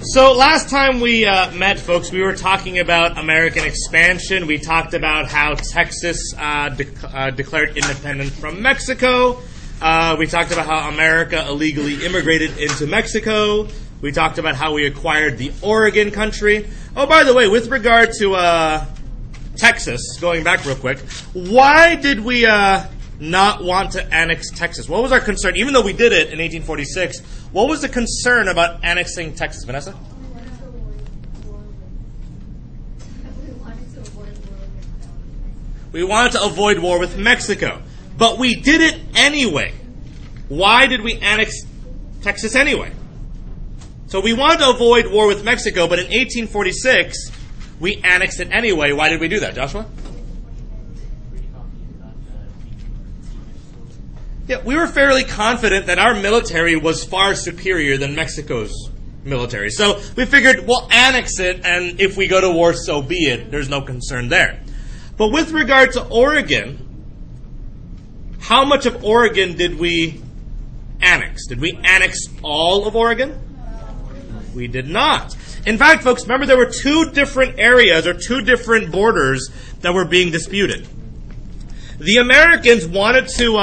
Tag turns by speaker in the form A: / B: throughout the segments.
A: So last time we met, folks, we were talking about American expansion. We talked about how Texas declared independence from Mexico. We talked about how America illegally immigrated into Mexico. We talked about how we acquired the Oregon country. Oh, by the way, with regard to Texas, going back real quick, why did we not want to annex Texas? What was our concern? Even though we did it in 1846, what was the concern about annexing Texas, Vanessa? We wanted to avoid war with Mexico. But we did it anyway. Why did we annex Texas anyway? So we wanted to avoid war with Mexico, but in 1846, we annexed it anyway. Why did we do that, Joshua? Yeah, we were fairly confident that our military was far superior than Mexico's military. So we figured we'll annex it, and if we go to war, so be it. There's no concern there. But with regard to Oregon, how much of Oregon did we annex? Did we annex all of Oregon? We did not. In fact, folks, remember there were two different areas or two different borders that were being disputed. The Americans wanted to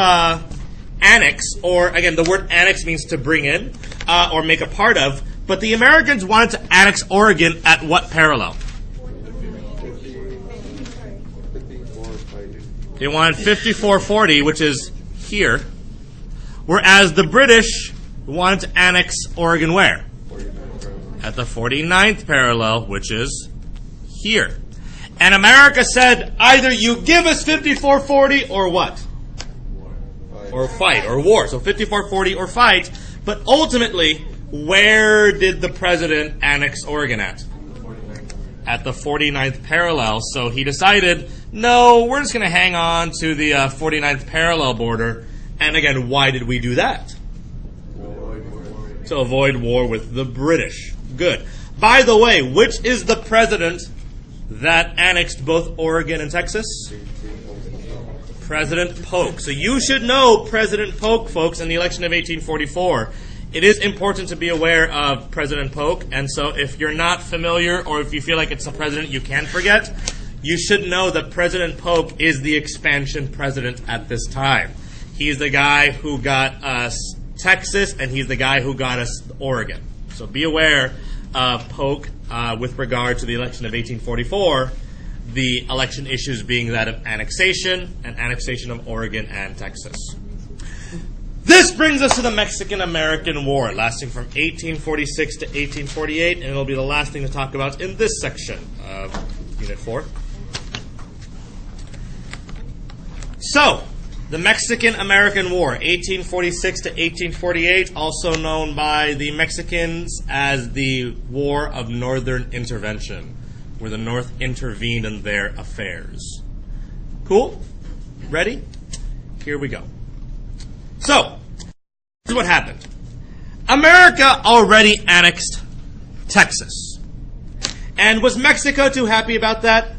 A: annex, or again, the word annex means to bring in or make a part of, but the Americans wanted to annex Oregon at what parallel? They wanted 5440, which is here, whereas the British wanted to annex Oregon where? At the 49th parallel, which is here. And America said, either you give us 5440 or what? Or fight, or war. So 5440 or fight. But ultimately, where did the president annex Oregon at? At the 49th parallel. So he decided, no, we're just going to hang on to the 49th parallel border. And again, why did we do that? To avoid war with the British. Good. By the way, which is the president that annexed both Oregon and Texas? President Polk. So you should know President Polk, folks, in the election of 1844. It is important to be aware of President Polk, and so if you're not familiar or if you feel like it's a president you can't forget, you should know that President Polk is the expansion president at this time. He's the guy who got us Texas, and he's the guy who got us Oregon. So be aware of Polk with regard to the election of 1844, the election issues being that of annexation and annexation of Oregon and Texas. This brings us to the Mexican-American War, lasting from 1846 to 1848, and it'll be the last thing to talk about in this section of Unit 4. So, the Mexican-American War, 1846 to 1848, also known by the Mexicans as the War of Northern Intervention, where the North intervened in their affairs. Cool? Ready? Here we go. So, this is what happened. America already annexed Texas. And was Mexico too happy about that?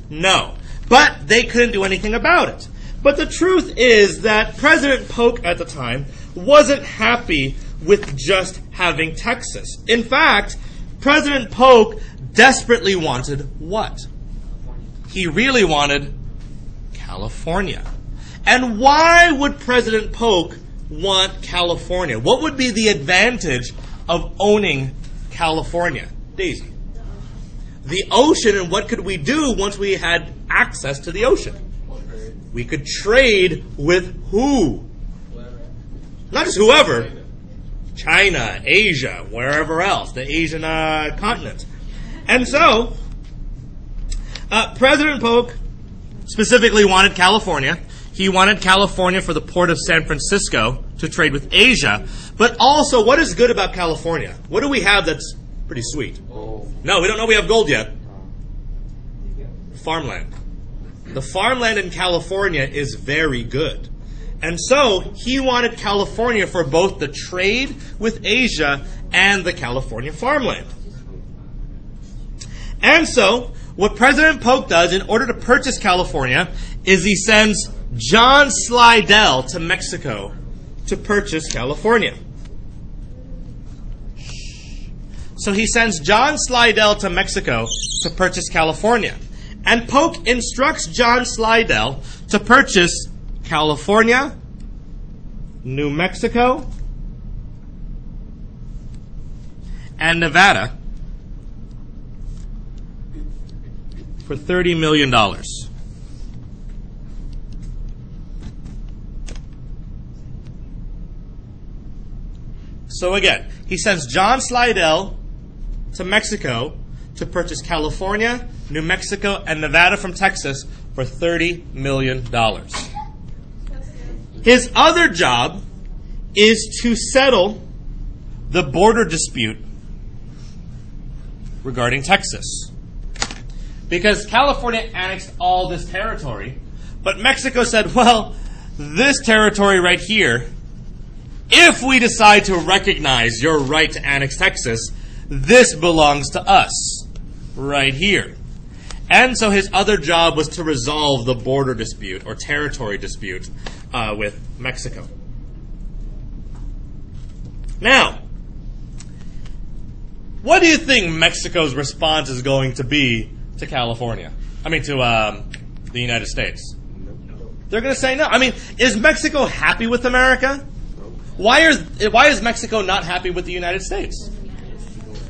A: No. But they couldn't do anything about it. But the truth is that President Polk at the time wasn't happy with just having Texas. In fact, President Polk desperately wanted what? He really wanted California. And why would President Polk want California? What would be the advantage of owning California? Daisy. The ocean, and what could we do once we had access to the ocean? We could trade with who? Not just whoever. China, Asia, wherever else, the Asian continent. And so, President Polk specifically wanted California. He wanted California for the port of San Francisco to trade with Asia. But also, what is good about California? What do we have that's pretty sweet? No, we don't know we have gold yet. Farmland. The farmland in California is very good. And so he wanted California for both the trade with Asia and the California farmland. And so what President Polk does in order to purchase California is he sends John Slidell to Mexico to purchase California. So he sends John Slidell to Mexico to purchase California. And Polk instructs John Slidell to purchase California, New Mexico, and Nevada for $30 million. So again, he sends John Slidell to Mexico to purchase California, New Mexico, and Nevada from Texas for $30 million. His other job is to settle the border dispute regarding Texas. Because California annexed all this territory, but Mexico said, well, this territory right here, if we decide to recognize your right to annex Texas, this belongs to us right here. And so his other job was to resolve the border dispute or territory dispute with Mexico. Now, what do you think Mexico's response is going to be to California? I mean, to the United States? They're going to say no. I mean, is Mexico happy with America? Why is Mexico not happy with the United States?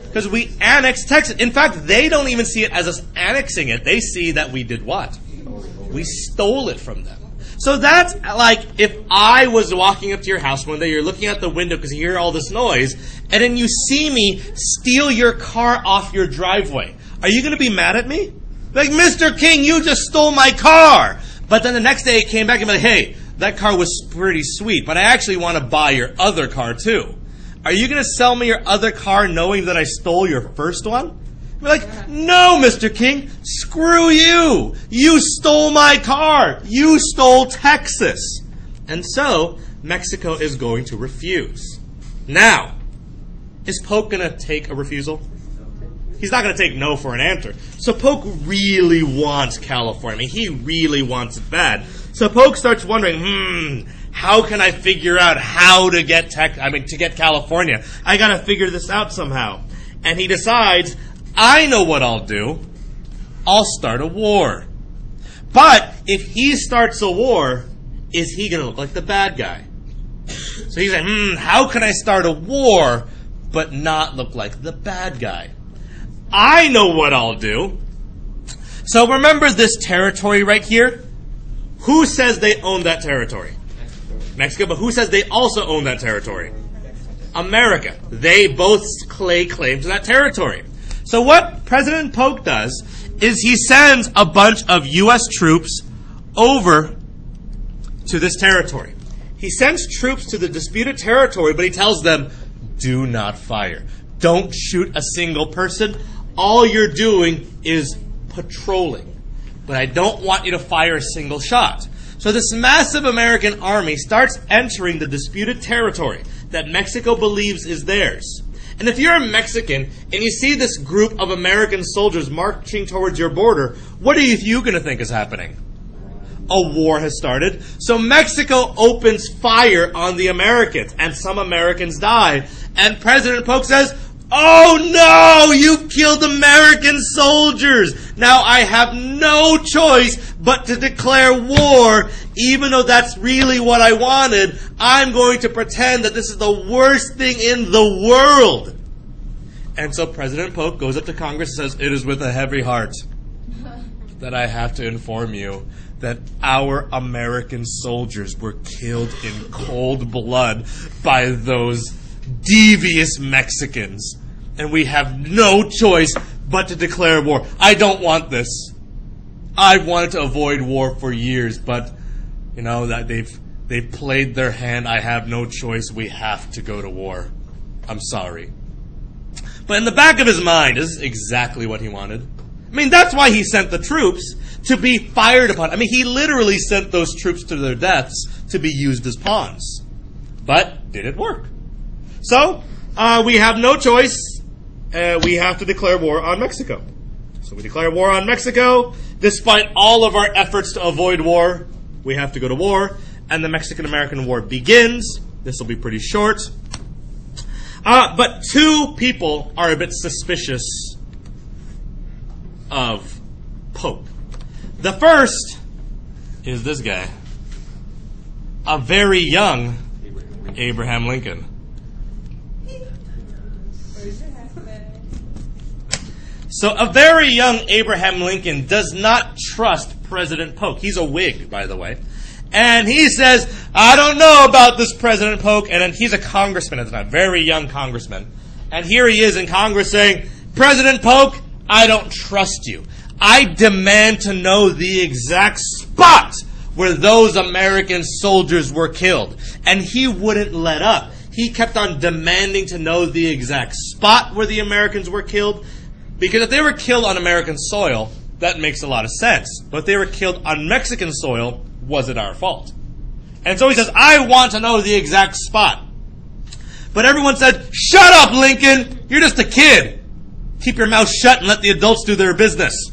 A: Because we annexed Texas. In fact, they don't even see it as us annexing it. They see that we did what? We stole it from them. So that's like if I was walking up to your house one day, you're looking out the window because you hear all this noise, and then you see me steal your car off your driveway. Are you going to be mad at me? Like, Mr. King, you just stole my car. But then the next day it came back and be like, hey, that car was pretty sweet, but I actually want to buy your other car too. Are you going to sell me your other car knowing that I stole your first one? We're like, no, Mr. King, screw you. You stole my car. You stole Texas. And so Mexico is going to refuse. Now, is Polk going to take a refusal? He's not going to take no for an answer. So Polk really wants California. I mean, he really wants it bad. So Polk starts wondering, how can I figure out how to get to get California? I got to figure this out somehow. And he decides, I know what I'll do. I'll start a war. But if he starts a war, is he going to look like the bad guy? So he's like, how can I start a war but not look like the bad guy? I know what I'll do. So remember this territory right here? Who says they own that territory? Mexico, but who says they also own that territory? America. They both lay claim to that territory. So what President Polk does is he sends a bunch of U.S. troops over to this territory. He sends troops to the disputed territory, but he tells them, do not fire. Don't shoot a single person. All you're doing is patrolling. But I don't want you to fire a single shot. So this massive American army starts entering the disputed territory that Mexico believes is theirs. And if you're a Mexican and you see this group of American soldiers marching towards your border, what are you going to think is happening? A war has started. So Mexico opens fire on the Americans, and some Americans die. And President Polk says, oh no, you've killed American soldiers. Now I have no choice but to declare war, even though that's really what I wanted. I'm going to pretend that this is the worst thing in the world. And so President Polk goes up to Congress and says, it is with a heavy heart that I have to inform you that our American soldiers were killed in cold blood by those devious Mexicans, and we have no choice but to declare war. I don't want this. I've wanted to avoid war for years, but that they've played their hand. I have no choice. We have to go to war. I'm sorry. But in the back of his mind, this is exactly what he wanted. I mean, that's why he sent the troops to be fired upon. I mean, he literally sent those troops to their deaths to be used as pawns. But did it work? So, we have no choice. We have to declare war on Mexico. So we declare war on Mexico. Despite all of our efforts to avoid war, we have to go to war. And the Mexican-American War begins. This will be pretty short. But two people are a bit suspicious of Pope. The first is this guy, a very young Abraham Lincoln. So a very young Abraham Lincoln does not trust President Polk. He's a Whig, by the way. And he says, I don't know about this President Polk. And then he's a congressman at the time, very young congressman. And here he is in Congress saying, President Polk, I don't trust you. I demand to know the exact spot where those American soldiers were killed. And he wouldn't let up. He kept on demanding to know the exact spot where the Americans were killed. Because if they were killed on American soil, that makes a lot of sense. But if they were killed on Mexican soil, was it our fault? And so he says, I want to know the exact spot. But everyone said, shut up, Lincoln! You're just a kid. Keep your mouth shut and let the adults do their business.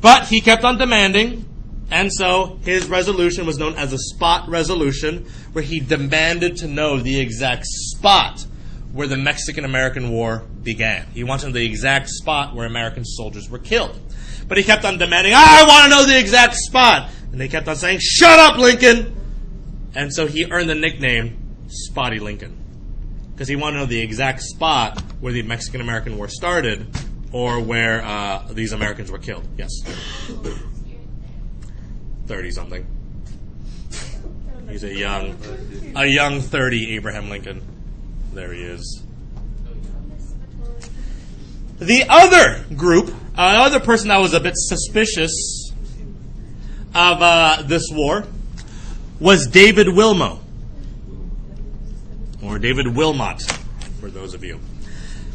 A: But he kept on demanding, and so his resolution was known as a spot resolution, where he demanded to know the exact spot where the Mexican-American War began. He wanted to know the exact spot where American soldiers were killed. But he kept on demanding, I want to know the exact spot! And they kept on saying, shut up, Lincoln! And so he earned the nickname Spotty Lincoln. Because he wanted to know the exact spot where the Mexican-American War started, or where these Americans were killed. Yes? 30-something. He's a young 30 Abraham Lincoln. There he is. The other group, another person that was a bit suspicious of this war was David Wilmot. Or David Wilmot, for those of you.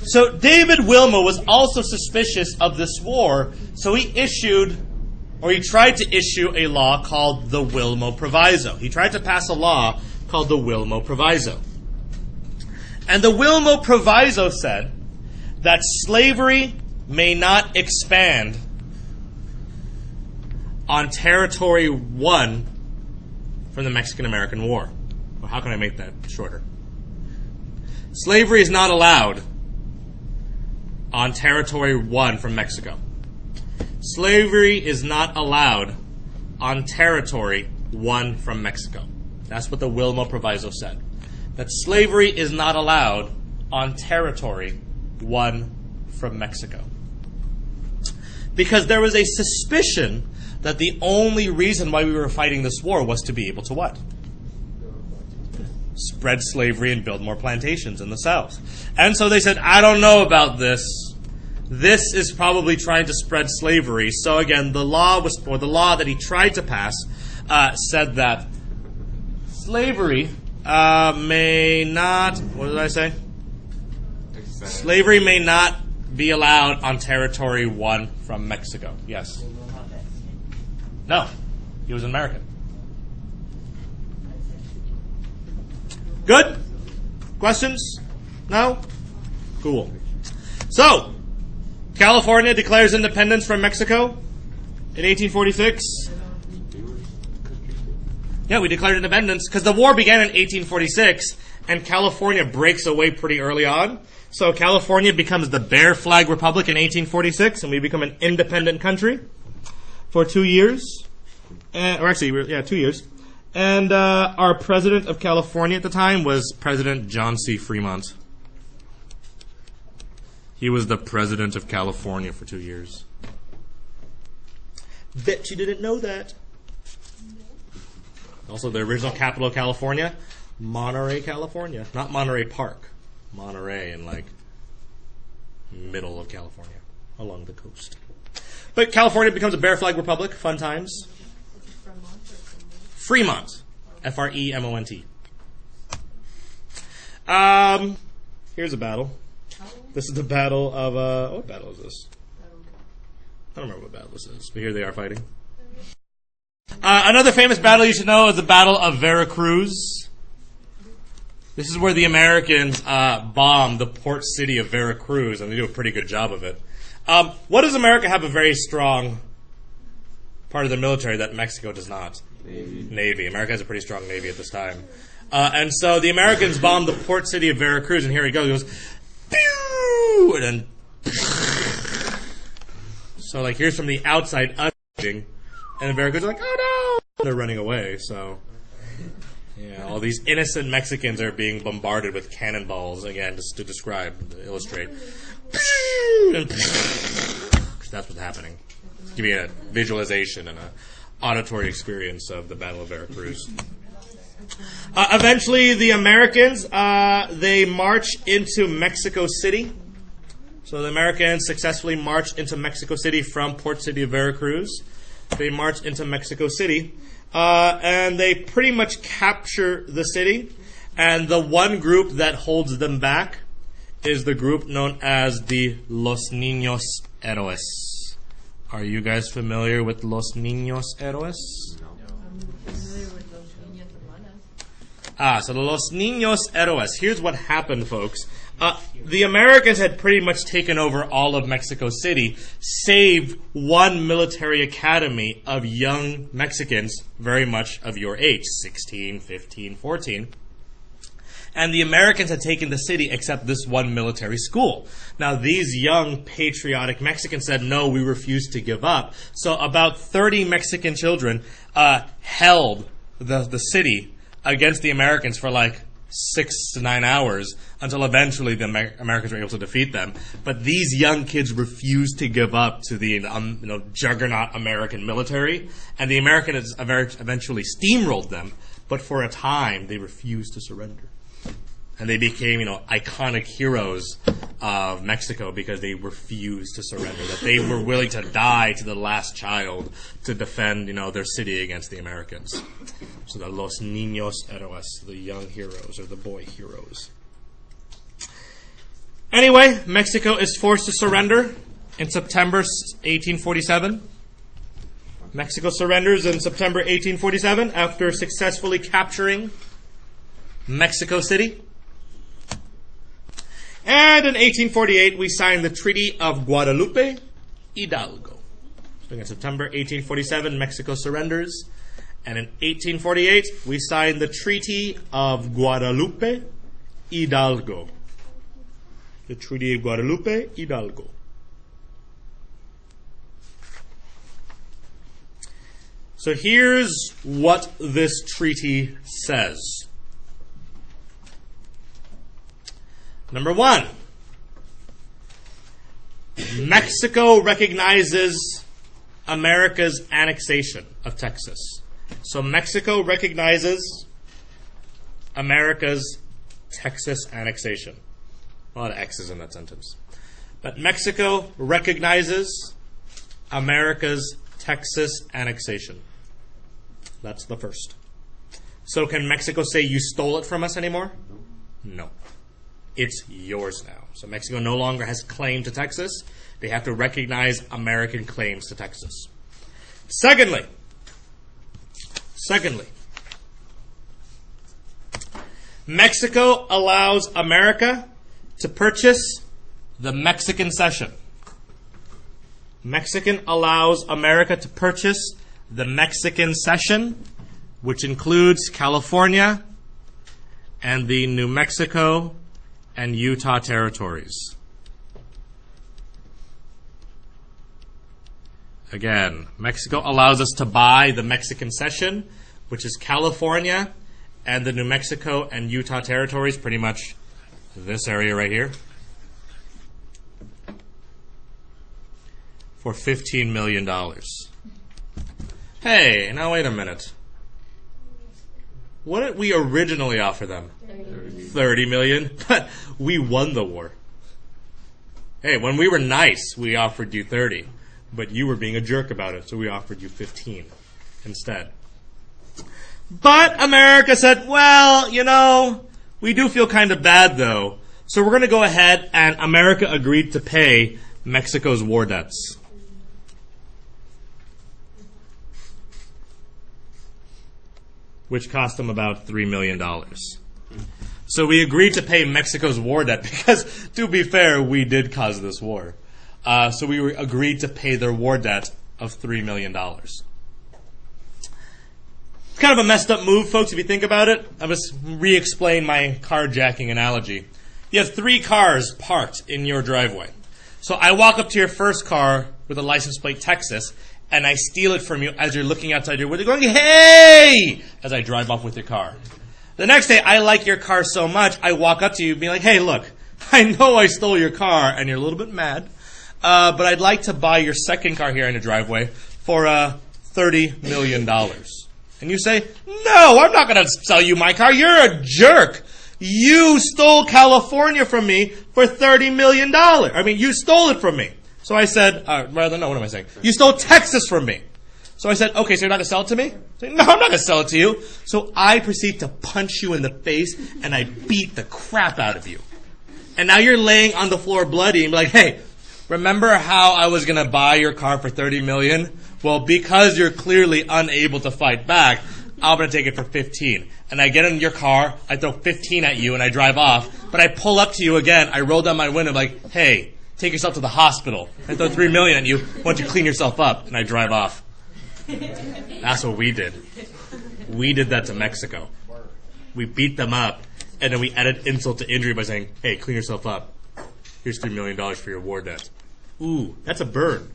A: So David Wilmot was also suspicious of this war, so he tried to issue a law called the Wilmot Proviso. He tried to pass a law called the Wilmot Proviso. And the Wilmot Proviso said that slavery may not expand on territory won from the Mexican-American War. Well, how can I make that shorter? Slavery is not allowed on territory won from Mexico. Slavery is not allowed on territory won from Mexico. That's what the Wilmot Proviso said. That slavery is not allowed on territory won from Mexico. Because there was a suspicion that the only reason why we were fighting this war was to be able to what? Spread slavery and build more plantations in the South. And so they said, I don't know about this. This is probably trying to spread slavery. So again, the law that he tried to pass said that slavery may not, what did I say? Slavery may not be allowed on territory won from Mexico. Yes. No, he was an American. Good? Questions? No? Cool. So, California declares independence from Mexico in 1846. Yeah, we declared independence because the war began in 1846 and California breaks away pretty early on. So California becomes the Bear Flag Republic in 1846 and we become an independent country for 2 years. 2 years. And our president of California at the time was President John C. Fremont. He was the president of California for 2 years. Bet you didn't know that. Also, the original capital of California, Monterey, California. Not Monterey Park. Monterey in, middle of California, along the coast. But California becomes a Bear Flag Republic. Fun times. Fremont. Fremont. Here's a battle. This is the battle of, what battle is this? I don't remember what battle this is, but here they are fighting. Another famous battle you should know is the Battle of Veracruz. This is where the Americans bombed the port city of Veracruz, and they do a pretty good job of it. What does America have a very strong part of the military that Mexico does not? Navy. America has a pretty strong Navy at this time. And so the Americans bombed the port city of Veracruz, and here he goes. He goes, pew! And then, so like here's from the outside, and the Veracruz are like, oh no! They're running away, so yeah, all these innocent Mexicans are being bombarded with cannonballs, again, just to describe, to illustrate. That's what's happening. Give you a visualization and an auditory experience of the Battle of Veracruz. Eventually, the Americans, they march into Mexico City. So the Americans successfully marched into Mexico City from port city of Veracruz. They march into Mexico City, and they pretty much capture the city. And the one group that holds them back is the group known as the Los Niños Héroes. Are you guys familiar with Los Niños Héroes?
B: No. I'm familiar with Los Niños Hermanas.
A: So the Los Niños Héroes. Here's what happened, folks. The Americans had pretty much taken over all of Mexico City, save one military academy of young Mexicans, very much of your age, 16, 15, 14. And the Americans had taken the city except this one military school. Now, these young patriotic Mexicans said, no, we refuse to give up. So about 30 Mexican children held the city against the Americans for like 6 to 9 hours until eventually the Americans were able to defeat them. But these young kids refused to give up to the juggernaut American military, and the Americans eventually steamrolled them. But for a time, they refused to surrender. And they became, iconic heroes of Mexico because they refused to surrender. That they were willing to die to the last child to defend, their city against the Americans. So the Los Niños Héroes, the young heroes or the boy heroes. Anyway, Mexico is forced to surrender in September 1847. Mexico surrenders in September 1847 after successfully capturing Mexico City. And in 1848, we signed the Treaty of Guadalupe Hidalgo. So in September 1847, Mexico surrenders. And in 1848, we signed the Treaty of Guadalupe Hidalgo. The Treaty of Guadalupe Hidalgo. So here's what this treaty says. Number 1, Mexico recognizes America's annexation of Texas. So Mexico recognizes America's Texas annexation. A lot of X's in that sentence. But Mexico recognizes America's Texas annexation. That's the first. So can Mexico say you stole it from us anymore? No. It's yours now. So Mexico no longer has claim to Texas. They have to recognize American claims to Texas. Secondly, Mexico allows America to purchase the Mexican cession. Mexican allows America to purchase the Mexican cession, which includes California and the New Mexico and Utah territories. Again, Mexico allows us to buy the Mexican cession, which is California and the New Mexico and Utah territories, pretty much this area right here, for $15 million. Hey, now wait a minute. What did we originally offer them? 30 million, but we won the war. Hey, when we were nice, we offered you 30, but you were being a jerk about it, so we offered you 15 instead. But America said, well, we do feel kind of bad though, so we're going to go ahead, and America agreed to pay Mexico's war debts. Which cost them about $3 million. So we agreed to pay Mexico's war debt because, to be fair, we did cause this war. So we agreed to pay their war debt of $3 million. It's kind of a messed up move, folks, if you think about it. I'll just re-explain my carjacking analogy. You have 3 cars parked in your driveway. So I walk up to your first car with a license plate Texas, and I steal it from you as you're looking outside your window going, hey! As I drive off with your car. The next day, I like your car so much, I walk up to you and be like, hey, look, I know I stole your car, and you're a little bit mad, but I'd like to buy your second car here in the driveway for $30 million. And you say, no, I'm not going to sell you my car. You're a jerk. You stole California from me for $30 million. I mean, you stole it from me. So I said, what am I saying? You stole Texas from me. So I said, okay, so you're not going to sell it to me? Say, no, I'm not going to sell it to you. So I proceed to punch you in the face, and I beat the crap out of you. And now you're laying on the floor bloody and be like, hey, remember how I was going to buy your car for $30 million? Well, because you're clearly unable to fight back, I'm going to take it for 15. And I get in your car, I throw 15 at you, and I drive off. But I pull up to you again, I roll down my window like, hey, take yourself to the hospital. I throw $3 million at you, why don't you clean yourself up? And I drive off. That's what we did. We did that to Mexico. We beat them up, and then we added insult to injury by saying, hey, clean yourself up. Here's $3 million for your war debt. Ooh, that's a burn.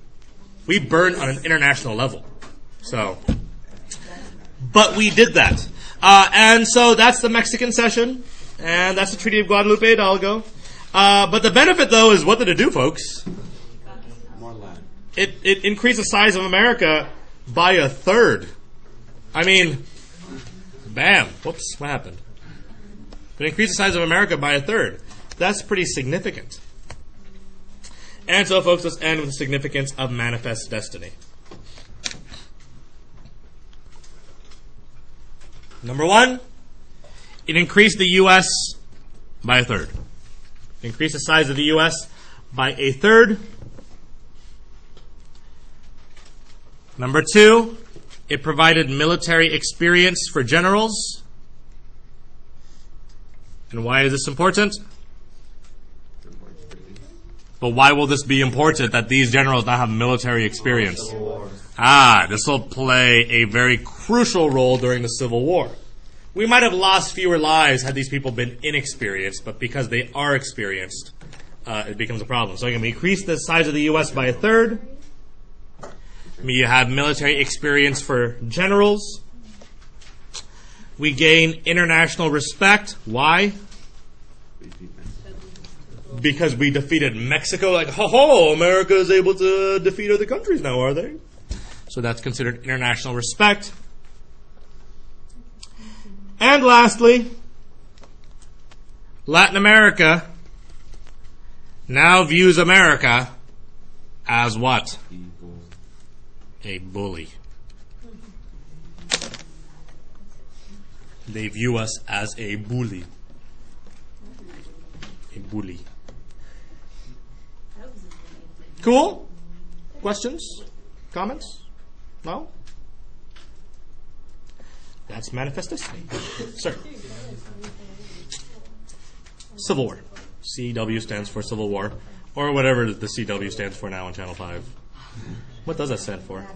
A: We burned on an international level. So, but we did that. And so that's the Mexican cession, and that's the Treaty of Guadalupe Hidalgo. But the benefit, though, is what did it do, folks?
C: More land.
A: It increased the size of America by 1/3. I mean, bam. Whoops, what happened? It increased the size of America by 1/3. That's pretty significant. And so, folks, let's end with the significance of manifest destiny. Number 1, it increased the U.S. by 1/3. Increased the size of the U.S. by 1/3. Number 2, it provided military experience for generals. And why is this important? But why will this be important that these generals now have military experience? This will play a very crucial role during the Civil War. We might have lost fewer lives had these people been inexperienced, but because they are experienced, it becomes a problem. So again, we increase the size of the U.S. by 1/3. You have military experience for generals. We gain international respect. Why? Because we defeated Mexico. Like, ho, America is able to defeat other countries now, are they? So that's considered international respect. And lastly, Latin America now views America as what? A bully. They view us as a bully. A bully. Cool? Questions? Comments? No? That's manifest destiny. Sir. Civil War. CW stands for Civil War. Or whatever the CW stands for now on Channel 5. What does that stand for?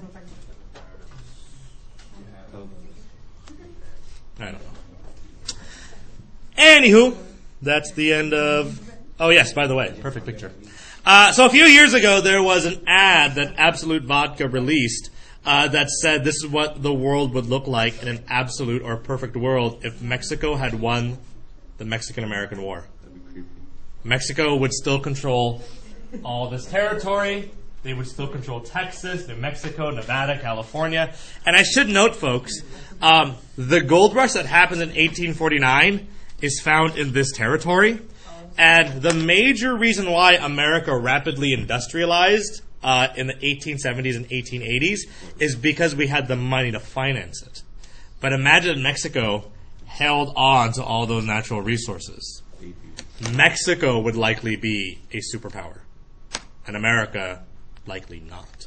A: I don't know. Anywho, that's the end of... Oh, yes, by the way, perfect picture. So a few years ago, there was an ad that Absolute Vodka released that said this is what the world would look like in an absolute or perfect world if Mexico had won the Mexican-American War. Mexico would still control all this territory. They would still control Texas, New Mexico, Nevada, California. And I should note, folks, the gold rush that happened in 1849 is found in this territory. And the major reason why America rapidly industrialized in the 1870s and 1880s is because we had the money to finance it. But imagine Mexico held on to all those natural resources. Mexico would likely be a superpower, and America likely not.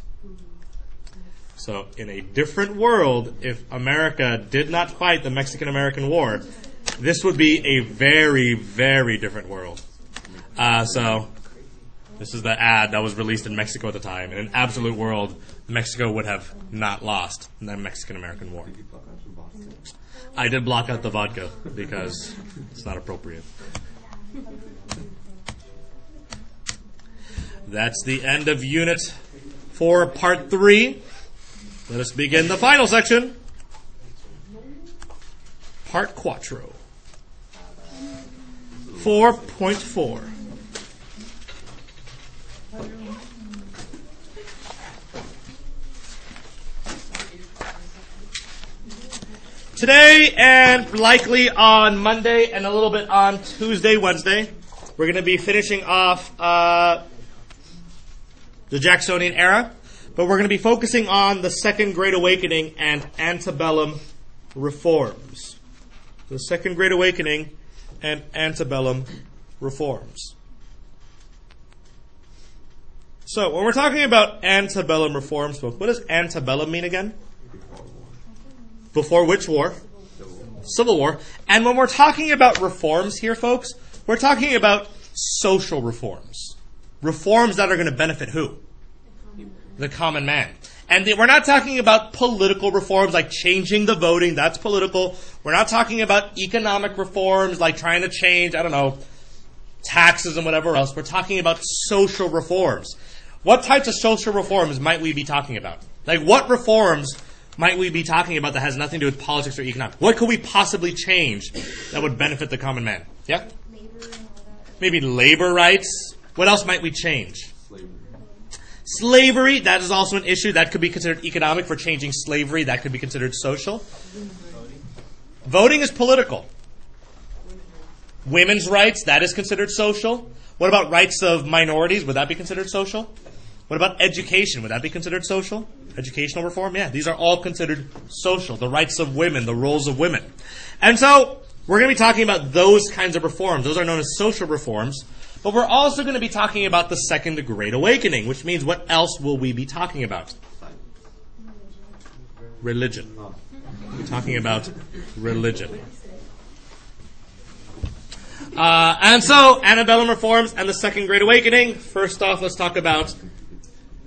A: So in a different world, if America did not fight the Mexican-American War, this would be a very, very different world. So This is the ad that was released in Mexico at the time. In an absolute world, Mexico would have not lost in the Mexican-American War. I did block out the vodka because it's not appropriate. That's the end of Unit 4, Part 3. Let us begin the final section. Part Quattro. 4.4. Today and likely on Monday and a little bit on Tuesday, Wednesday, we're going to be finishing off the Jacksonian Era, but we're going to be focusing on the Second Great Awakening and antebellum reforms. The Second Great Awakening and antebellum reforms. So, when we're talking about antebellum reforms, folks, what does antebellum mean again? Before which war? Civil War. And when we're talking about reforms here, folks, we're talking about social reforms. Reforms that are going to benefit who? The common man. And we're not talking about political reforms like changing the voting. That's political. We're not talking about economic reforms like trying to change, taxes and whatever else. We're talking about social reforms. What types of social reforms might we be talking about? Like, what reforms might we be talking about that has nothing to do with politics or economics? What could we possibly change that would benefit the common man? Yeah? Maybe labor rights. What else might we change? Slavery, that is also an issue. That could be considered economic for changing slavery. That could be considered social. Voting is political. Women's rights, that is considered social. What about rights of minorities? Would that be considered social? What about education? Would that be considered social? Educational reform? Yeah, these are all considered social. The rights of women, the roles of women. And so, we're going to be talking about those kinds of reforms. Those are known as social reforms. But we're also going to be talking about the Second Great Awakening, which means what else will we be talking about? Religion. We're talking about religion. And so, antebellum reforms and the Second Great Awakening. First off, let's talk about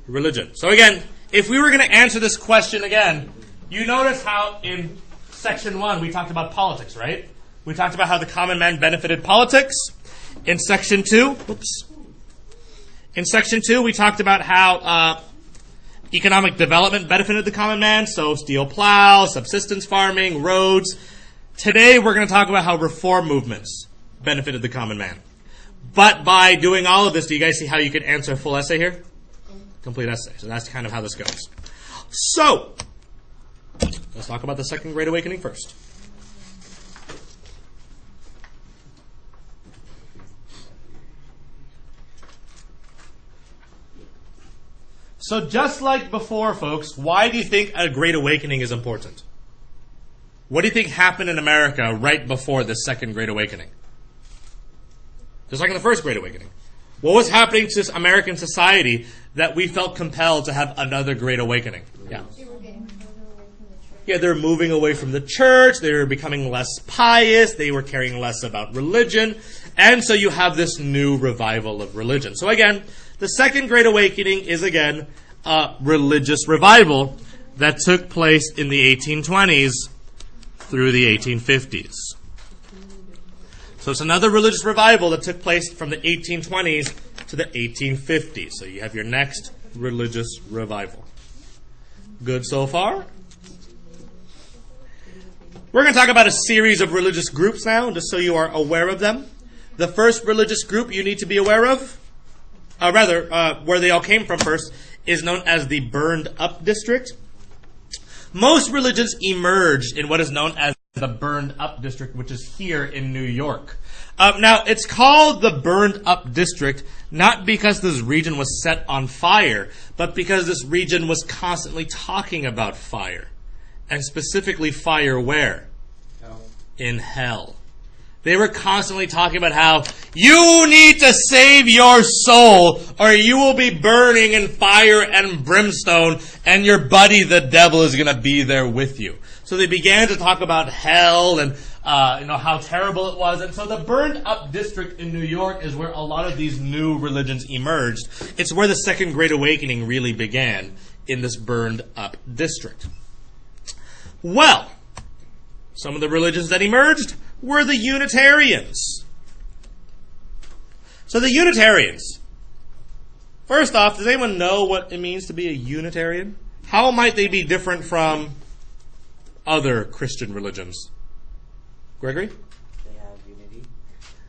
A: religion. So again, if we were going to answer this question again, you notice how in Section 1 we talked about politics, right? We talked about how the common man benefited politics. In Section 2, we talked about how economic development benefited the common man, so steel plow, subsistence farming, roads. Today, we're going to talk about how reform movements benefited the common man. But by doing all of this, do you guys see how you could answer a full essay here? Complete essay. So that's kind of how this goes. So, let's talk about the Second Great Awakening first. So just like before, folks, why do you think a Great Awakening is important? What do you think happened in America right before the Second Great Awakening? Just like in the First Great Awakening. What was happening to American society that we felt compelled to have another Great Awakening? Yeah. Yeah, they were moving away from the church. They were becoming less pious. They were caring less about religion. And so you have this new revival of religion. So again, the Second Great Awakening is, again, a religious revival that took place in the 1820s through the 1850s. So it's another religious revival that took place from the 1820s to the 1850s. So you have your next religious revival. Good so far? We're going to talk about a series of religious groups now, just so you are aware of them. The first religious group you need to be aware of, where they all came from first, is known as the Burned Up District. Most religions emerged in what is known as the Burned Up District, which is here in New York. Now, it's called the Burned Up District not because this region was set on fire, but because this region was constantly talking about fire. And specifically fire where? Hell. In hell. They were constantly talking about how you need to save your soul or you will be burning in fire and brimstone and your buddy the devil is going to be there with you. So they began to talk about hell and how terrible it was. And so the burned up district in New York is where a lot of these new religions emerged. It's where the Second Great Awakening really began, in this burned up district. Well, some of the religions that emerged were the Unitarians. So the Unitarians. First off, does anyone know what it means to be a Unitarian? How might they be different from other Christian religions? Gregory?
C: They have unity.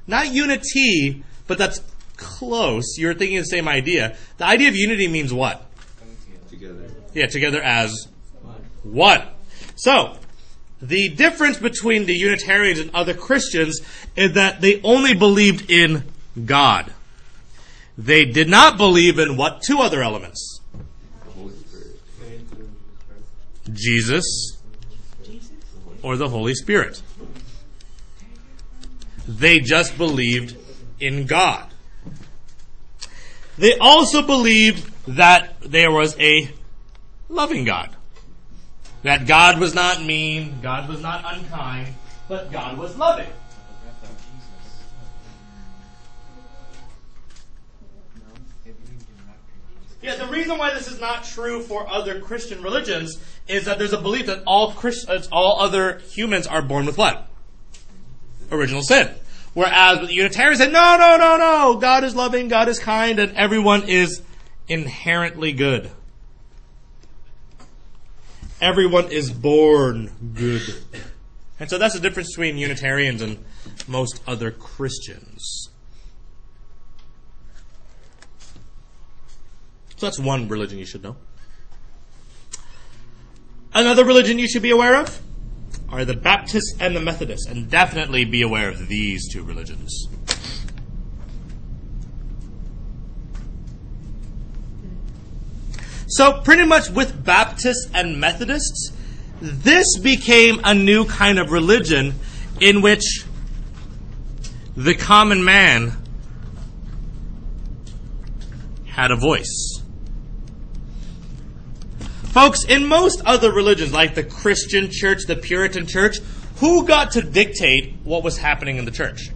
A: Not unity, but that's close. You're thinking the same idea. The idea of unity means what?
C: Together.
A: Yeah, together as one. So, the difference between the Unitarians and other Christians is that they only believed in God. They did not believe in what? Two other elements.
C: The Holy Spirit.
A: Jesus or the Holy Spirit. They just believed in God. They also believed that there was a loving God. That God was not mean, God was not unkind, but God was loving. Yeah, the reason why this is not true for other Christian religions is that there's a belief that all other humans are born with what? Original sin. Whereas with the Unitarians say, no, God is loving, God is kind, and everyone is inherently good. Everyone is born good. And so that's the difference between Unitarians and most other Christians. So that's one religion you should know. Another religion you should be aware of are the Baptists and the Methodists, and definitely be aware of these two religions. So pretty much with Baptists and Methodists, this became a new kind of religion in which the common man had a voice. Folks, in most other religions, like the Christian church, the Puritan church, who got to dictate what was happening in the church?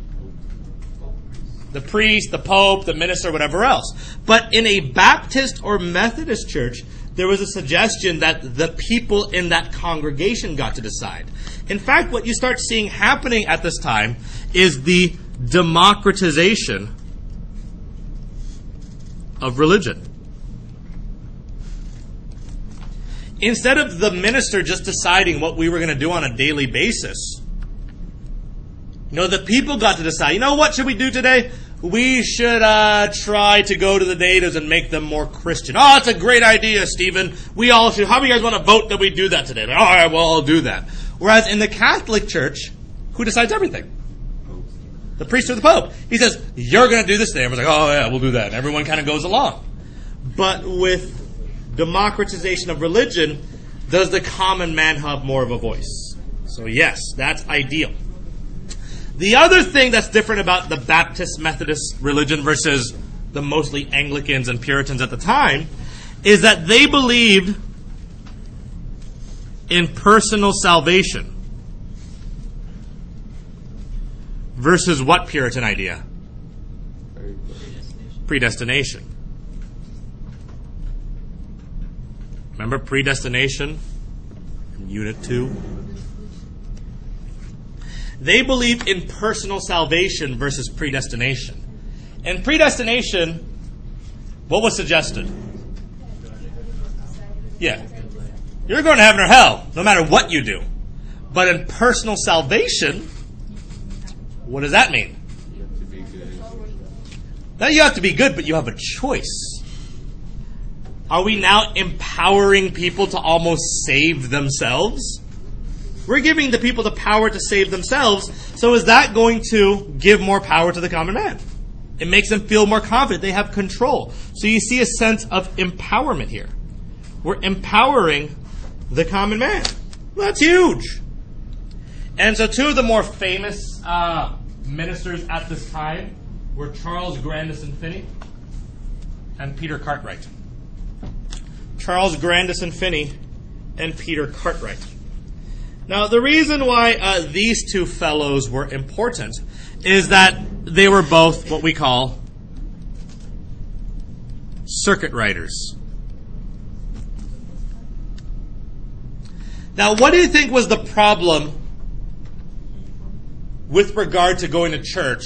A: The priest, the pope, the minister, whatever else. But in a Baptist or Methodist church, there was a suggestion that the people in that congregation got to decide. In fact, what you start seeing happening at this time is the democratization of religion. Instead of the minister just deciding what we were going to do on a daily basis, the people got to decide, what should we do today? We should try to go to the natives and make them more Christian. Oh, that's a great idea, Stephen. We all should. How many of you guys want to vote that we do that today? Like, all right, well, I'll do that. Whereas in the Catholic Church, who decides everything? The priest or the pope. He says, you're going to do this today. Everyone's like, oh, yeah, we'll do that. And everyone kind of goes along. But with democratization of religion, does the common man have more of a voice? So yes, that's ideal. The other thing that's different about the Baptist Methodist religion versus the mostly Anglicans and Puritans at the time is that they believed in personal salvation versus what Puritan idea? Predestination. Remember predestination? Unit 2. They believed in personal salvation versus predestination. In predestination, what was suggested? Yeah. You're going to heaven or hell, no matter what you do. But in personal salvation, what does that mean?
C: You have to be good.
A: Now you have to be good, but you have a choice. Are we now empowering people to almost save themselves? We're giving the people the power to save themselves, so is that going to give more power to the common man? It makes them feel more confident. They have control. So you see a sense of empowerment here. We're empowering the common man. Well, that's huge. And so two of the more famous ministers at this time were Charles Grandison Finney and Peter Cartwright. Charles Grandison Finney and Peter Cartwright. Now, the reason why these two fellows were important is that they were both what we call circuit riders. Now, what do you think was the problem with regard to going to church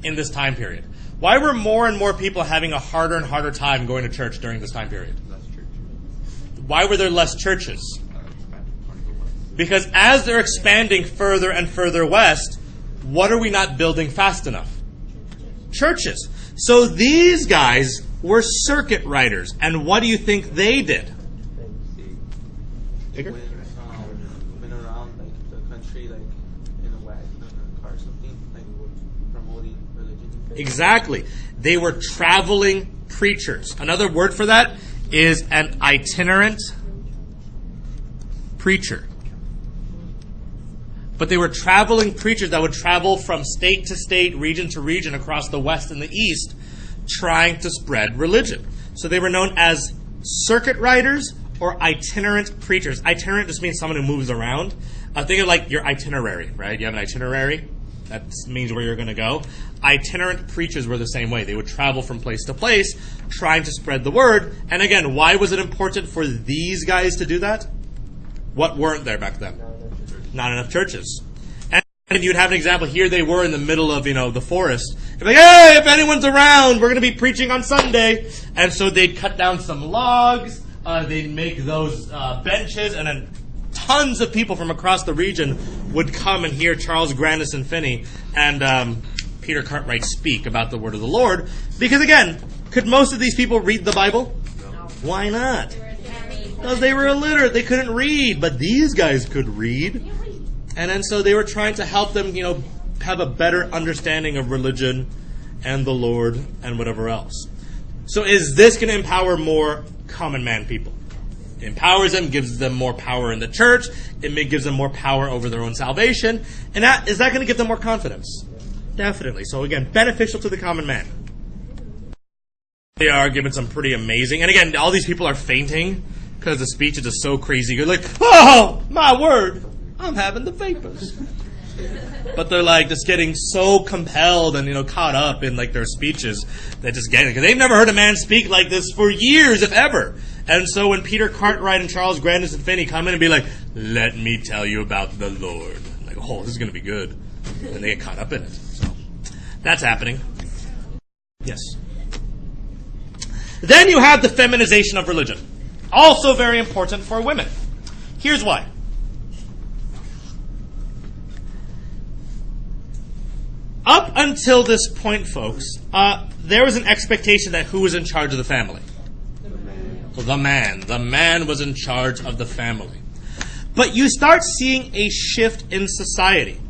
A: in this time period? Why were more and more people having a harder and harder time going to church during this time period?
C: Less churches.
A: Why were there less churches? Because as they're expanding further and further west, what are we not building fast enough? Churches. So these guys were circuit riders. And what do you think they did? Bigger?
D: Went around like the country, like in a wagon or a car or something, like promoting religion.
A: Exactly. They were traveling preachers. Another word for that is an itinerant preacher. But they were traveling preachers that would travel from state to state, region to region across the west and the east, trying to spread religion. So they were known as circuit riders or itinerant preachers. Itinerant just means someone who moves around. Think of like your itinerary, right? You have an itinerary. That means where you're going to go. Itinerant preachers were the same way. They would travel from place to place, trying to spread the word. And again, why was it important for these guys to do that? What weren't there back then? Not enough churches. And you'd have an example. Here they were in the middle of, the forest. They'd be like, hey, if anyone's around, we're going to be preaching on Sunday. And so they'd cut down some logs. They'd make those benches. And then tons of people from across the region would come and hear Charles Grandison Finney and Peter Cartwright speak about the word of the Lord. Because again, could most of these people read the Bible? No. Why not? Because they were illiterate. They couldn't read. But these guys could read. And then so they were trying to help them, have a better understanding of religion and the Lord and whatever else. So is this going to empower more common man people? It empowers them, gives them more power in the church. It gives them more power over their own salvation. And is that going to give them more confidence? Definitely. So again, beneficial to the common man. They are giving some pretty amazing. And again, all these people are fainting because the speech is just so crazy. You're like, oh, my word. I'm having the vapors. But they're like just getting so compelled and caught up in like their speeches that just getting, because they've never heard a man speak like this for years, if ever. And so when Peter Cartwright and Charles Grandison Finney come in and be like, let me tell you about the Lord. Like, oh, this is going to be good. And they get caught up in it. So that's happening. Yes. Then you have the feminization of religion. Also very important for women. Here's why. Up until this point, folks, there was an expectation that who was in charge of the family? The man. The man was in charge of the family. But you start seeing a shift in society.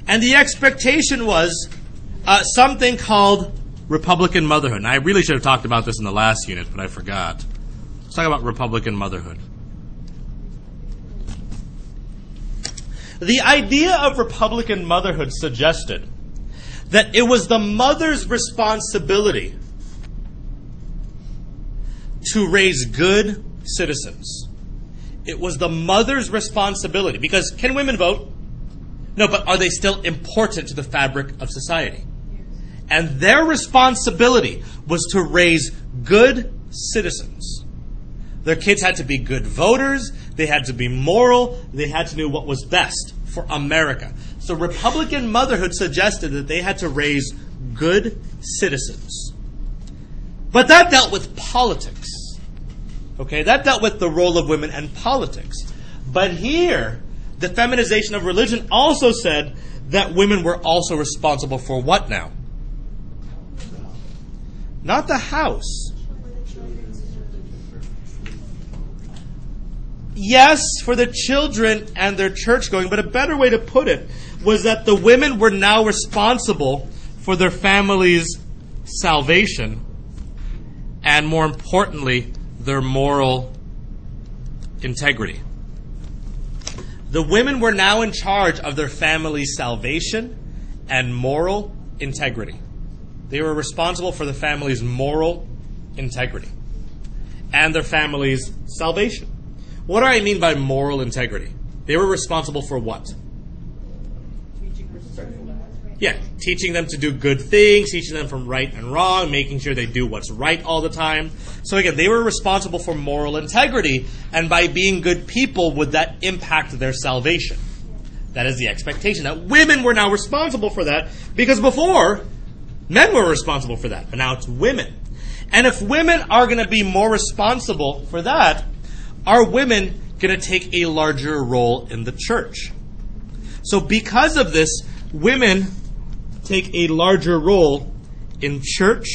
A: And the expectation was something called Republican motherhood. And I really should have talked about this in the last unit, but I forgot. Let's talk about Republican motherhood. The idea of Republican motherhood suggested that it was the mother's responsibility to raise good citizens. It was the mother's responsibility. Because can women vote? No, but are they still important to the fabric of society? And their responsibility was to raise good citizens. Their kids had to be good voters. They had to be moral. They had to know what was best for America. So Republican motherhood suggested that they had to raise good citizens. But that dealt with politics. Okay, that dealt with the role of women and politics. But here, the feminization of religion also said that women were also responsible for what now? Not the house. Yes, for the children and their church going, but a better way to put it was that the women were now responsible for their family's salvation and, more importantly, their moral integrity. The women were now in charge of their family's salvation and moral integrity. They were responsible for the family's moral integrity and their family's salvation. What do I mean by moral integrity? They were responsible for what? Yeah, teaching them to do good things, teaching them from right and wrong, making sure they do what's right all the time. So again, they were responsible for moral integrity, and by being good people, would that impact their salvation? That is the expectation, that women were now responsible for that, because before, men were responsible for that, but now it's women. And if women are going to be more responsible for that, are women going to take a larger role in the church? So because of this, women take a larger role in church.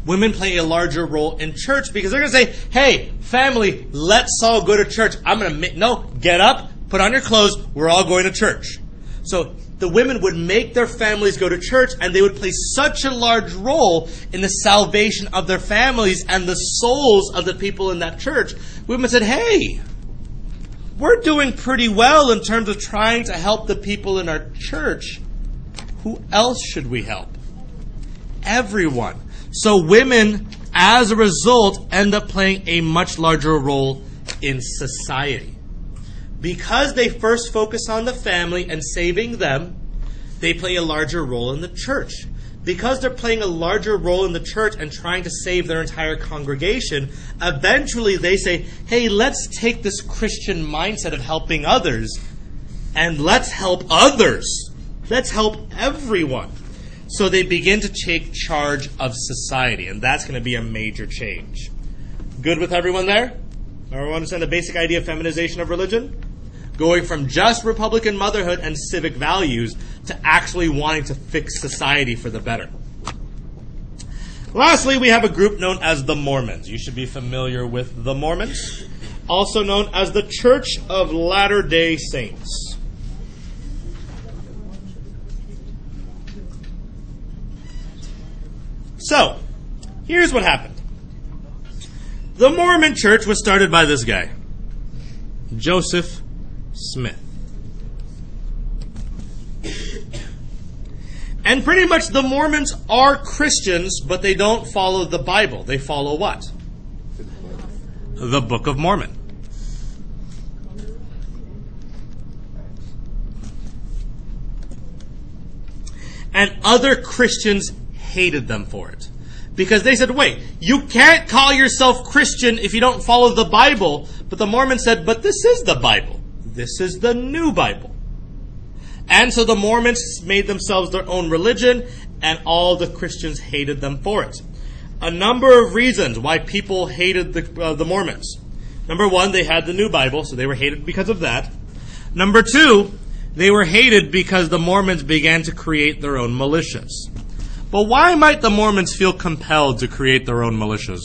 A: Women play a larger role in church because they're going to say, hey, family, let's all go to church. I'm going to, get up, put on your clothes, we're all going to church. So the women would make their families go to church, and they would play such a large role in the salvation of their families and the souls of the people in that church. Women said, hey, we're doing pretty well in terms of trying to help the people in our church. Who else should we help? Everyone. So women, as a result, end up playing a much larger role in society. Because they first focus on the family and saving them, they play a larger role in the church. Because they're playing a larger role in the church and trying to save their entire congregation, eventually they say, hey, let's take this Christian mindset of helping others and let's help others. Let's help everyone. So they begin to take charge of society, and that's going to be a major change. Good with everyone there? Everyone understand the basic idea of feminization of religion? Going from just Republican motherhood and civic values to actually wanting to fix society for the better. Lastly, we have a group known as the Mormons. You should be familiar with the Mormons, also known as the Church of Latter-day Saints. So, here's what happened. The Mormon Church was started by this guy, Joseph Smith. And pretty much the Mormons are Christians, but they don't follow the Bible. They follow what? The Book of Mormon. And other Christians hated them for it. Because they said, wait, you can't call yourself Christian if you don't follow the Bible. But the Mormons said, but this is the Bible. This is the new Bible. And so the Mormons made themselves their own religion, and all the Christians hated them for it. A number of reasons why people hated the Mormons. Number one, they had the new Bible, so they were hated because of that. Number two, they were hated because the Mormons began to create their own militias. But why might the Mormons feel compelled to create their own militias?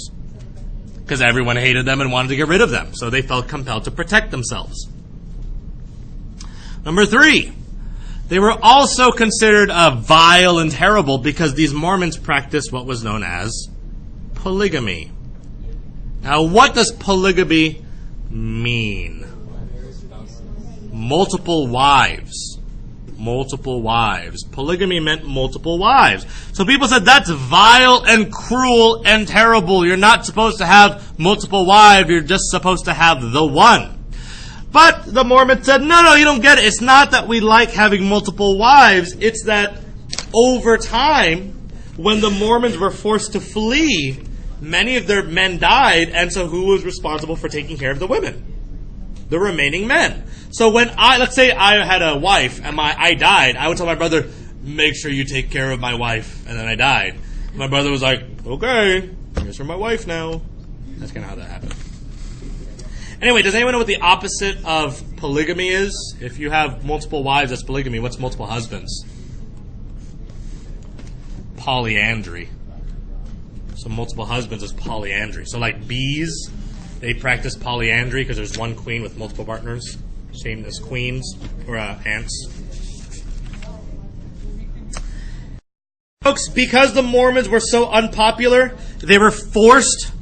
A: Because everyone hated them and wanted to get rid of them, so they felt compelled to protect themselves. Number three, they were also considered vile and terrible because these Mormons practiced what was known as polygamy. Now, what does polygamy mean? Multiple wives. Multiple wives. Polygamy meant multiple wives. So people said, that's vile and cruel and terrible. You're not supposed to have multiple wives. You're just supposed to have the one. But the Mormons said, no, you don't get it. It's not that we like having multiple wives. It's that over time, when the Mormons were forced to flee, many of their men died, and so who was responsible for taking care of the women? The remaining men. So when let's say I had a wife and I died, I would tell my brother, make sure you take care of my wife, and then I died. My brother was like, okay, here's for my wife now. That's kind of how that happened. Anyway, does anyone know what the opposite of polygamy is? If you have multiple wives, that's polygamy. What's multiple husbands? Polyandry. So multiple husbands is polyandry. So like bees, they practice polyandry because there's one queen with multiple partners. Same as queens or ants. Folks, because the Mormons were so unpopular, they were forced,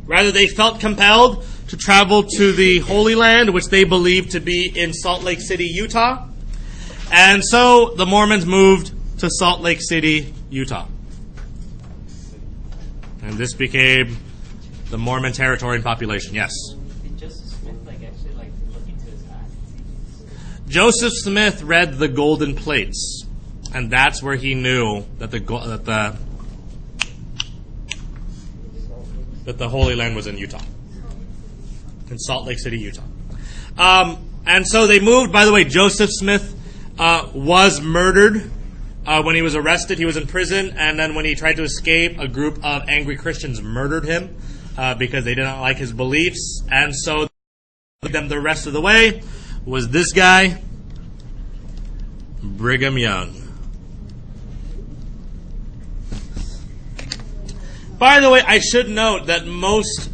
A: rather they felt compelled, to travel to the Holy Land, which they believed to be in Salt Lake City, Utah. And so the Mormons moved to Salt Lake City, Utah. And this became the Mormon territory and population. Yes?
E: Did Joseph Smith actually
A: Joseph Smith read the Golden Plates, and that's where he knew that the Holy Land was in Utah, in Salt Lake City, Utah. And so they moved. By the way, Joseph Smith was murdered when he was arrested. He was in prison, and then when he tried to escape, a group of angry Christians murdered him because they did not like his beliefs. And so them the rest of the way was this guy, Brigham Young. By the way, I should note that most,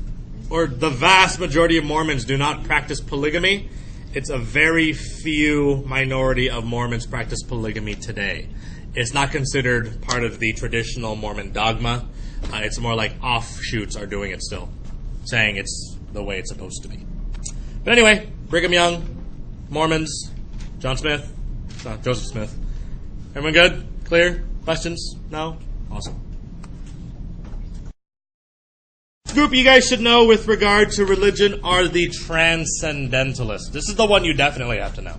A: or the vast majority of Mormons do not practice polygamy. It's a very few minority of Mormons practice polygamy today. It's not considered part of the traditional Mormon dogma. It's more like offshoots are doing it still, saying it's the way it's supposed to be. But anyway, Brigham Young, Mormons, John Smith, Joseph Smith. Everyone good? Clear? Questions? No? Awesome. Group you guys should know with regard to religion are the Transcendentalists. This is the one you definitely have to know.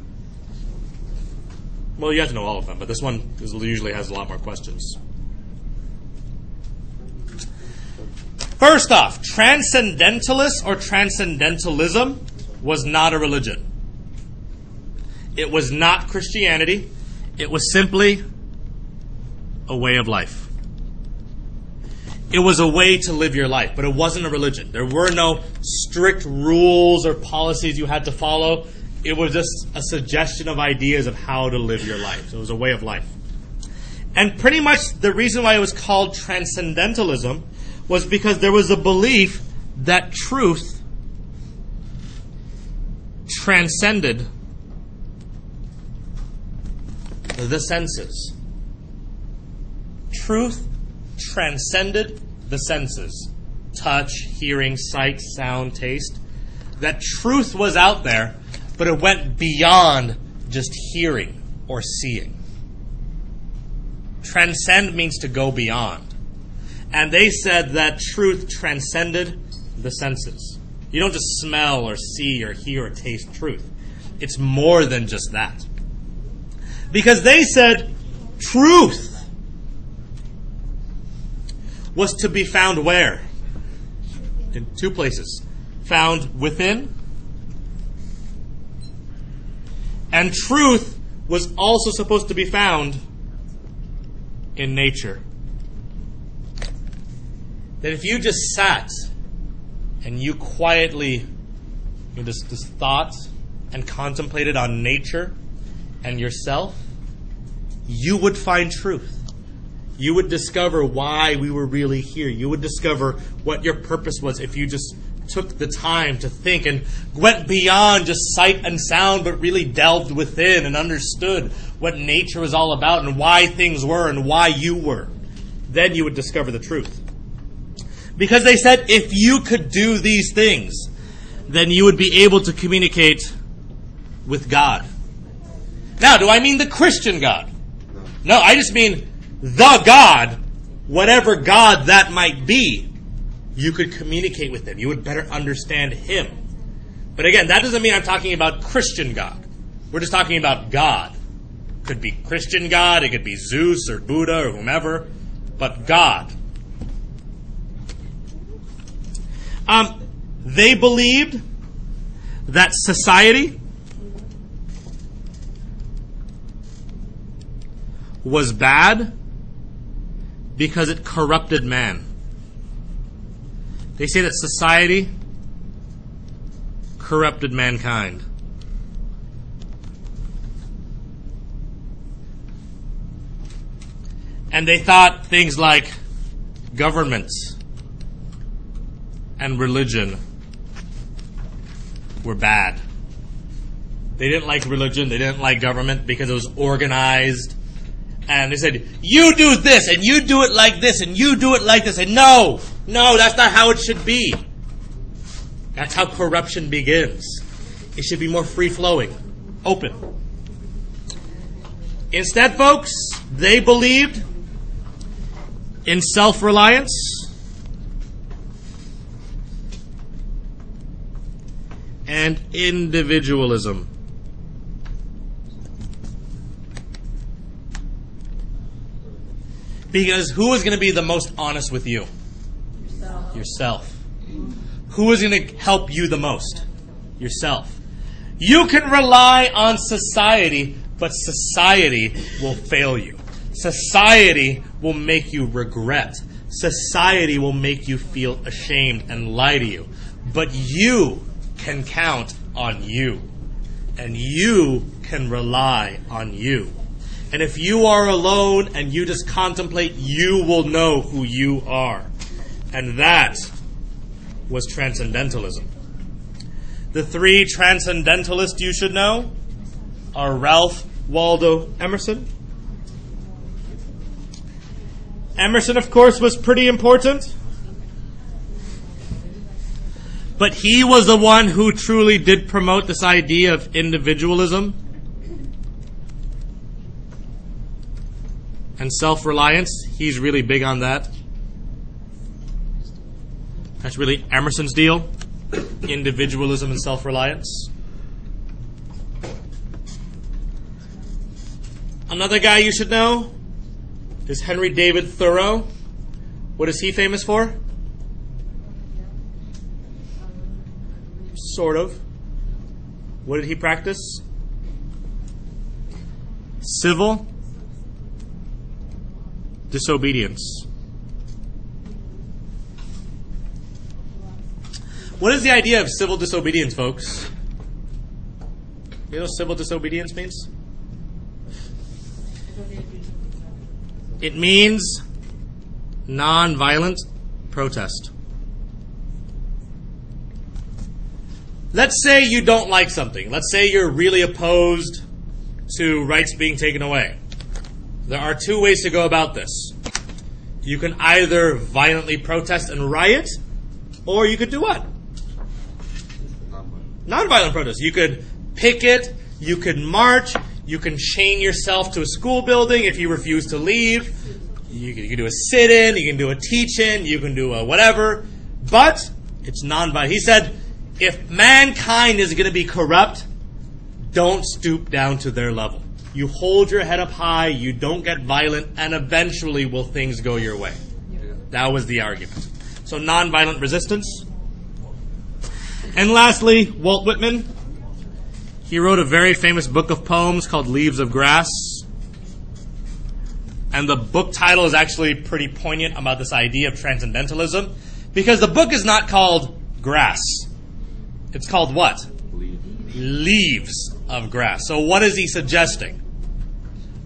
A: Well, you have to know all of them, but this one usually has a lot more questions. First off, Transcendentalists or Transcendentalism was not a religion. It was not Christianity. It was simply a way of life. It was a way to live your life, but it wasn't a religion. There were no strict rules or policies you had to follow. It was just a suggestion of ideas of how to live your life. So it was a way of life. And pretty much the reason why it was called Transcendentalism was because there was a belief that truth transcended the senses. Truth transcended the senses. Touch, hearing, sight, sound, taste. That truth was out there, but it went beyond just hearing or seeing. Transcend means to go beyond. And they said that truth transcended the senses. You don't just smell or see or hear or taste truth. It's more than just that. Because they said truth was to be found where? In two places. Found within. And truth was also supposed to be found in nature. That if you just sat and you quietly just thought and contemplated on nature and yourself, you would find truth. You would discover why we were really here. You would discover what your purpose was if you just took the time to think and went beyond just sight and sound, but really delved within and understood what nature was all about and why things were and why you were. Then you would discover the truth. Because they said if you could do these things, then you would be able to communicate with God. Now, do I mean the Christian God? No, I just mean the God, whatever God that might be. You could communicate with him. You would better understand him. But again, that doesn't mean I'm talking about Christian God. We're just talking about God. Could be Christian God, it could be Zeus or Buddha or whomever, but God. They believed that society was bad because it corrupted man. They say that society corrupted mankind. And they thought things like governments and religion were bad. They didn't like religion, they didn't like government because it was organized. And they said, you do this, and you do it like this, and you do it like this. And no, that's not how it should be. That's how corruption begins. It should be more free-flowing, open. Instead, folks, they believed in self-reliance and individualism. Because who is going to be the most honest with you? Yourself. Who is going to help you the most? Yourself. You can rely on society, but society will fail you. Society will make you regret. Society will make you feel ashamed and lie to you. But you can count on you. And you can rely on you. And if you are alone and you just contemplate, you will know who you are. And that was Transcendentalism. The three Transcendentalists you should know are Ralph Waldo Emerson. Emerson, of course, was pretty important. But he was the one who truly did promote this idea of individualism and self-reliance. He's really big on that. That's really Emerson's deal. Individualism and self-reliance. Another guy you should know is Henry David Thoreau. What is he famous for? Sort of. What did he practice? Civil disobedience. What is the idea of civil disobedience, folks? You know what civil disobedience means? It means non-violent protest. Let's say you don't like something. Let's say you're really opposed to rights being taken away. There are two ways to go about this. You can either violently protest and riot, or you could do what? Non-violent protest. You could picket, you could march, you can chain yourself to a school building if you refuse to leave. You can do a sit-in, you can do a teach-in, you can do a whatever. But it's non-violent. He said, if mankind is going to be corrupt, don't stoop down to their level. You hold your head up high, you don't get violent, and eventually will things go your way. That was the argument. So non-violent resistance. And lastly, Walt Whitman. He wrote a very famous book of poems called Leaves of Grass. And the book title is actually pretty poignant about this idea of transcendentalism, because the book is not called Grass. It's called what? Leaves of Grass. So what is he suggesting?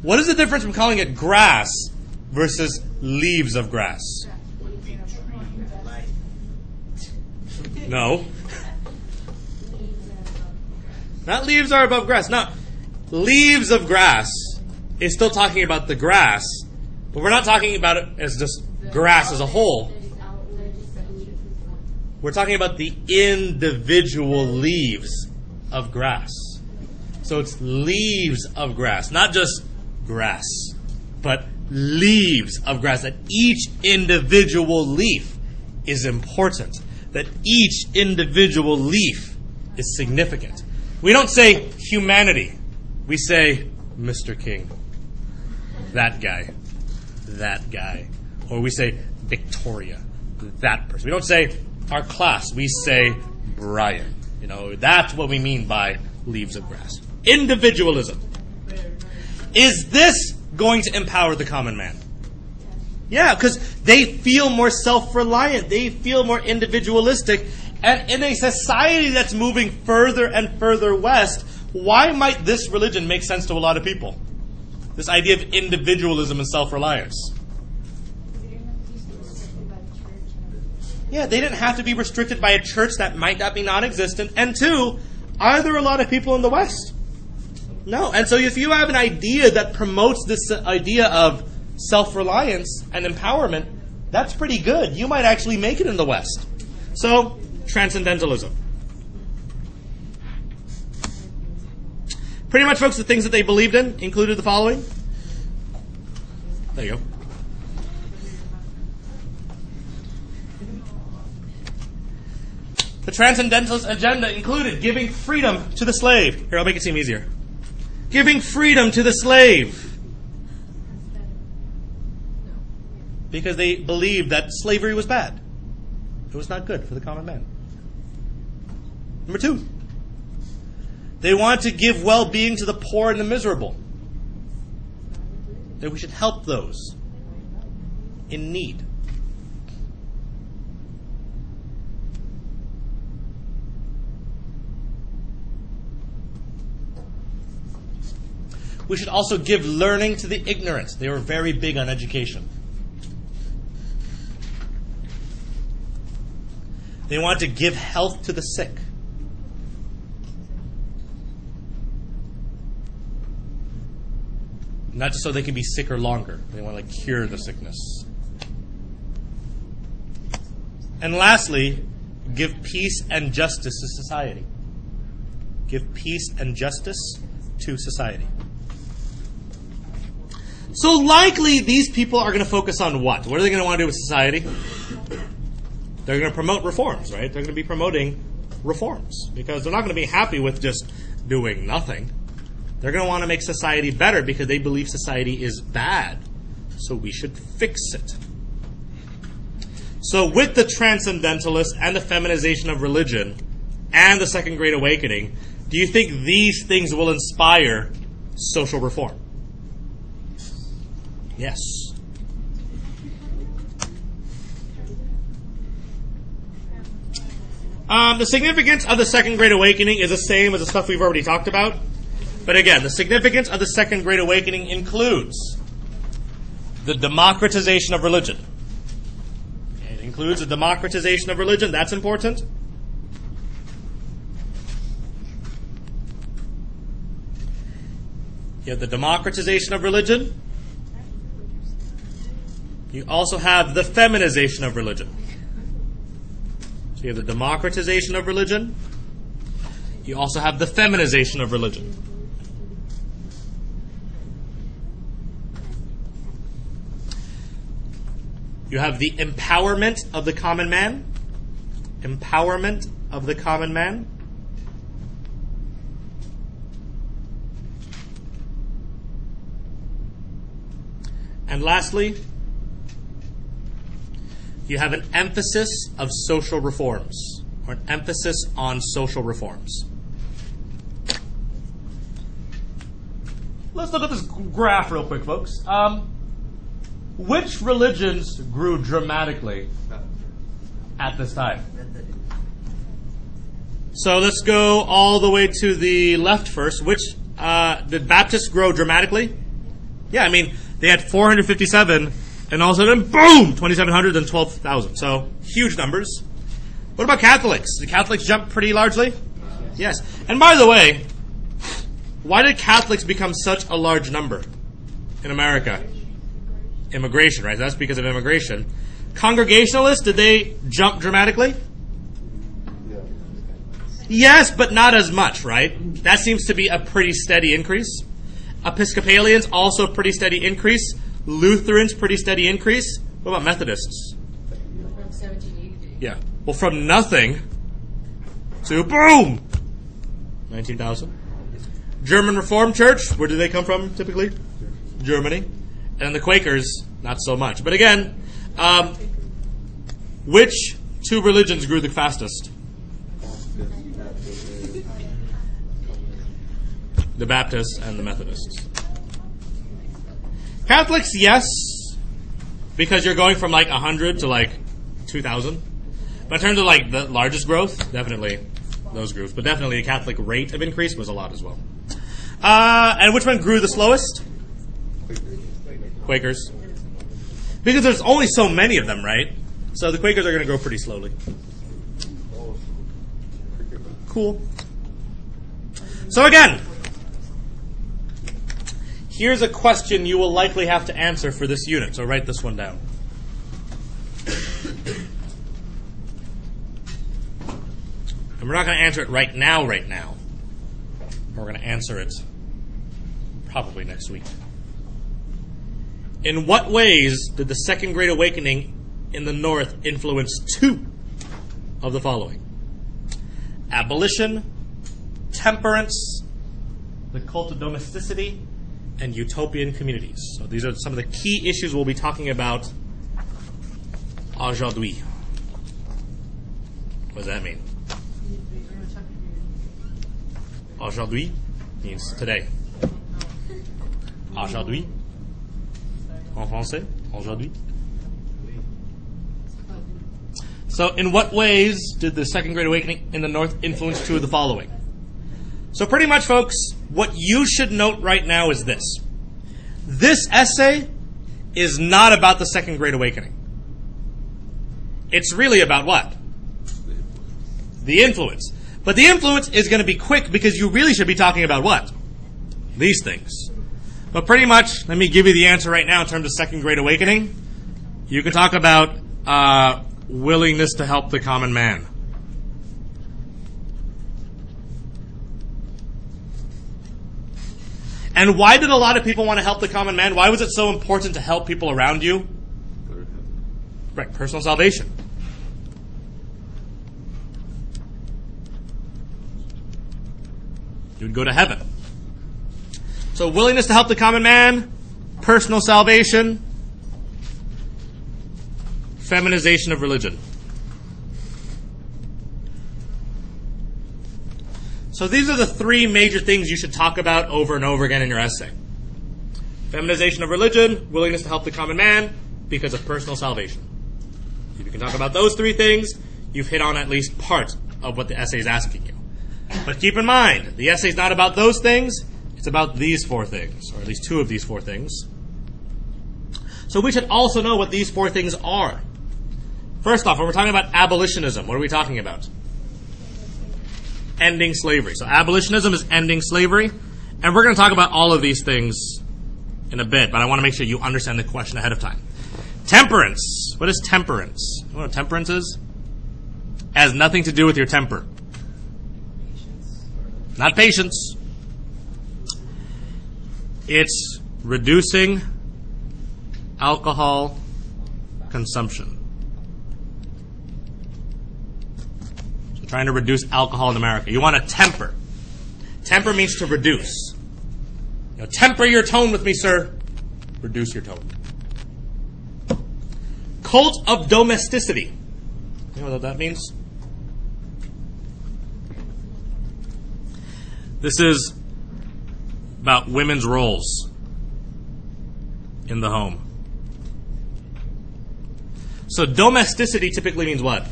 A: What is the difference from calling it grass versus leaves of grass? No. Not leaves are above grass. No. Leaves of grass is still talking about the grass, but we're not talking about it as just grass as a whole. We're talking about the individual leaves of grass. So it's leaves of grass, not just grass, but leaves of grass. That each individual leaf is important. That each individual leaf is significant. We don't say humanity. We say Mr. King. That guy. That guy. Or we say Victoria. That person. We don't say our class. We say Brian. You know, that's what we mean by leaves of grass. Individualism. Is this going to empower the common man? Yeah, because they feel more self-reliant. They feel more individualistic. And in a society that's moving further and further west, why might this religion make sense to a lot of people? This idea of individualism and self-reliance. Yeah, they didn't have to be restricted by a church that might not be non-existent. And two, are there a lot of people in the West? No. And so if you have an idea that promotes this idea of self-reliance and empowerment, that's pretty good. You might actually make it in the West. So, Transcendentalism. Pretty much, folks, the things that they believed in included the following. There you go. The Transcendentalist agenda included giving freedom to the slave. Here, I'll make it seem easier. Giving freedom to the slave. because they believed that slavery was bad. It was not good for the common man. Number 2, they want to give well-being to the poor and the miserable. That we should help those in need. We should also give learning to the ignorant. They were very big on education. They want to give health to the sick. Not just so they can be sicker longer. They want to cure the sickness. And lastly, give peace and justice to society. Give peace and justice to society. So likely these people are going to focus on what? What are they going to want to do with society? They're going to promote reforms, right? They're going to be promoting reforms because they're not going to be happy with just doing nothing. They're going to want to make society better because they believe society is bad. So we should fix it. So with the Transcendentalists and the feminization of religion and the Second Great Awakening, do you think these things will inspire social reform? Yes. The significance of the Second Great Awakening is the same as the stuff we've already talked about. But again, the significance of the Second Great Awakening includes the democratization of religion. It includes the democratization of religion. That's important. You have the democratization of religion. You also have the feminization of religion. So you have the democratization of religion. You also have the feminization of religion. You have the empowerment of the common man. Empowerment of the common man. And lastly, you have an emphasis of social reforms, or an emphasis on social reforms. Let's look at this graph real quick, folks. Which religions grew dramatically at this time? So let's go all the way to the left first. Which did Baptists grow dramatically? Yeah, I mean, they had 457, and all of a sudden, boom, 2,700 and 12,000. So huge numbers. What about Catholics? Did Catholics jump pretty largely? Yes. And by the way, why did Catholics become such a large number in America? Immigration, right? That's because of immigration. Congregationalists, did they jump dramatically? Yes, but not as much, right? That seems to be a pretty steady increase. Episcopalians, also pretty steady increase. Lutherans, pretty steady increase. What about Methodists?
B: From 1780.
A: Yeah. Well, from nothing to boom! 19,000. German Reformed Church, where do they come from typically? Germany. And the Quakers, not so much. But again, which two religions grew the fastest? The Baptists and the Methodists. Catholics, yes, because you're going from like 100 to like 2,000. But in terms of like the largest growth, definitely those groups. But definitely the Catholic rate of increase was a lot as well. And which one grew the slowest? Quakers. Because there's only so many of them, right? So the Quakers are going to grow pretty slowly. Cool. So again, here's a question you will likely have to answer for this unit. So write this one down. And we're not going to answer it right now. We're going to answer it probably next week. In what ways did the Second Great Awakening in the North influence two of the following? Abolition, temperance, the cult of domesticity, and utopian communities. So these are some of the key issues we'll be talking about aujourd'hui? What does that mean? Aujourd'hui means today. Aujourd'hui. En français, aujourd'hui. So, in what ways did the Second Great Awakening in the North influence two of the following? So, pretty much, folks, what you should note right now is this. This essay is not about the Second Great Awakening. It's really about what? The influence. But the influence is going to be quick because you really should be talking about what? These things. But pretty much, let me give you the answer right now in terms of Second Great Awakening. You can talk about willingness to help the common man. And why did a lot of people want to help the common man? Why was it so important to help people around you? Right, personal salvation. You would go to heaven. So willingness to help the common man, personal salvation, feminization of religion. So these are the three major things you should talk about over and over again in your essay. Feminization of religion, willingness to help the common man, because of personal salvation. If you can talk about those three things, you've hit on at least part of what the essay is asking you. But keep in mind, the essay is not about those things, it's about these four things, or at least two of these four things. So we should also know what these four things are. First off, when we're talking about abolitionism, what are we talking about? Ending slavery. So abolitionism is ending slavery, and we're going to talk about all of these things in a bit, but I want to make sure you understand the question ahead of time. Temperance. What is temperance? You know what temperance is? It has nothing to do with your temper. Not patience. It's reducing alcohol consumption. So trying to reduce alcohol in America. You want to temper. Temper means to reduce. You know, temper your tone with me, sir. Reduce your tone. Cult of domesticity. You know what that means? This is about women's roles in the home. So domesticity typically means what?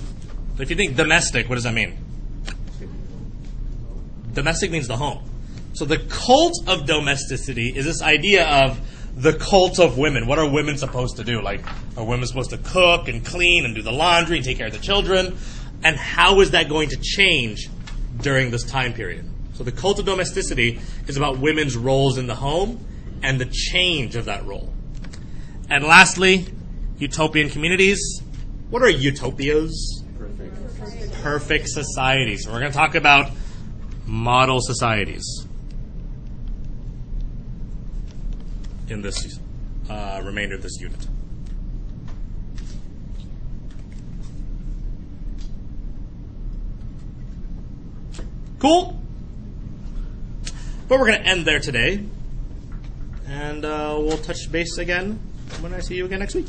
A: If you think domestic, what does that mean? Domestic means the home. So the cult of domesticity is this idea of the cult of women. What are women supposed to do? Like, are women supposed to cook and clean and do the laundry and take care of the children? And how is that going to change during this time period? So the cult of domesticity is about women's roles in the home and the change of that role. And lastly, utopian communities. What are utopias? Perfect societies. So we're going to talk about model societies in this remainder of this unit. Cool? But we're going to end there today. And we'll touch base again when I see you again next week.